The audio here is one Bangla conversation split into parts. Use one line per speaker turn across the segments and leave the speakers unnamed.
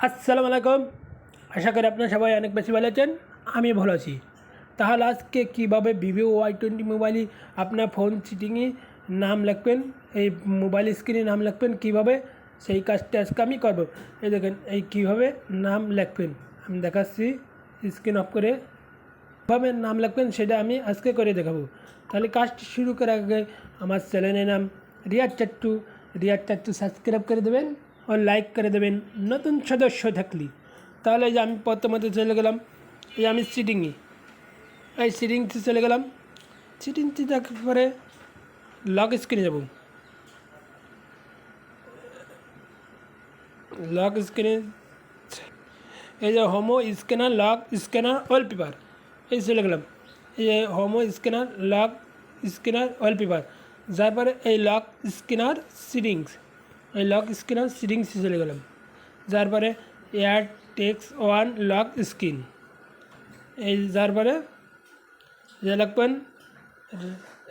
আসসালামু আলাইকুম। আশা করি আপনারা সবাই অনেক বেশি ভালো আছেন, আমি ভালো আছি। তাহলে আজকে কীভাবে ভিভো Y20 মোবাইলে আপনার ফোন সিটিংয়ে নাম লিখবেন, এই মোবাইল স্ক্রিনে নাম লিখবেন কীভাবে, সেই কাজটা আজকে আমি করব। এই দেখেন এই কীভাবে নাম লিখবেন আমি দেখাচ্ছি। স্ক্রিন অফ করে কীভাবে নাম লিখবেন সেটা আমি আজকে করে দেখাবো। তাহলে কাজটি শুরু করার আগে আমার চ্যানেলের নাম রিয়াদ চাট্টু সাবস্ক্রাইব করে দেবেন ও লাইক করে দেবেন নতুন সদস্য থাকলে। তাহলে যে আমি প্রথমত চলে গেলাম, এই আমি সিটিংয়ে, এই সিটিংসে চলে গেলাম। সিটিংসে দেখার পরে লক স্ক্রিনে যাব। লক স্ক্রিনে এই যে হোমো স্ক্যানার লক স্ক্যানার ওয়ালপেপার, এই চলে গেলাম। এই যে হোমো স্ক্যানার লক স্ক্যানার ওয়ালপেপার, যার পরে এই লক স্ক্যানার সিটিংস, এই লক স্ক্যানার সিটিংসে চলে গেলাম। যার পরে এয়ার টেক্স ওয়ান লক স্ক্রিন, এই যার পরে যে লিখবেন,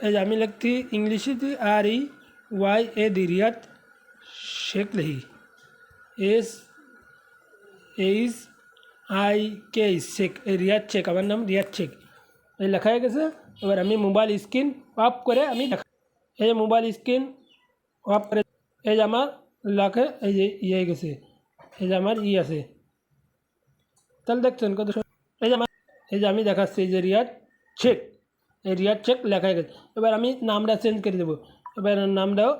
এই আমি লিখছি ইংলিশে REYA রিয়াদ শেখ লিখি, SHIK শেখ, এই রিয়াদ শেখ, আমার নাম রিয়াদ শেখ, এই লেখা হয়ে গেছে। এবার আমি মোবাইল স্ক্রিন অফ করে আমি এই মোবাইল স্ক্রিন অফ করে, এই যে আমার লেখে এই যে হয়ে গেছে, এই যে আমার আছে। তাহলে দেখছেন কত, এই যে আমি দেখাচ্ছি এই যে রিয়াদ শেখ, এই রিয়াদ শেখ লেখা হয়ে গেছে। এবার আমি নামটা চেঞ্জ করে দেবো। এবার নামটাও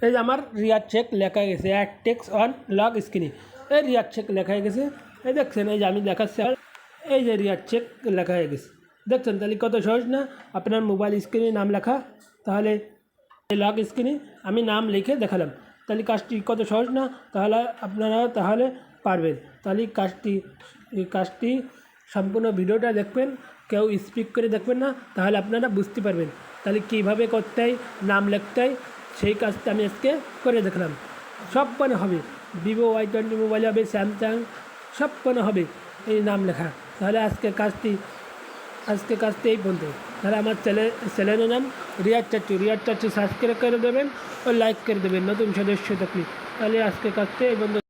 এই যে আমার রিয়াদ শেখ লেখা হয়ে গেছে, এয়ার টেক্স অন লক স্ক্রিনে এই রিয়াদ শেখ লেখা হয়ে গেছে। এই দেখছেন এই যে আমি দেখাচ্ছি, এই যে রিয়াদ শেখ লেখা হয়ে গেছে। দেখছেন তাহলে কত সহজ না আপনার মোবাইল স্ক্রিনে নাম লেখা। তাহলে এই লক স্ক্রিনে আমি নাম লিখে দেখালাম, তাহলে কাজটি কত সহজ না, তাহলে আপনারা তাহলে পারবেন। তাহলে কাজটি সম্পূর্ণ ভিডিওটা দেখবেন, কেউ স্পিক করে দেখবেন না, তাহলে আপনারা বুঝতে পারবেন তাহলে কীভাবে করতে হয়, নাম লিখতে হয়। সেই কাজটা আমি আজকে করে দেখলাম। সব মানে হবে, ভিভো Y20 মোবাইল হবে, স্যামসাং সব মানে হবে এই নাম লেখা। তাহলে আজকে কাজটি এই পর্যন্ত। তাহলে আমার চ্যানেলের নাম রিয়াদ চাট্টু সাবস্ক্রাইব করে দেবেন ও লাইক করে দেবেন নতুন সদস্য থাকলে। তাহলে আজকে কাজটি এই পর্যন্ত।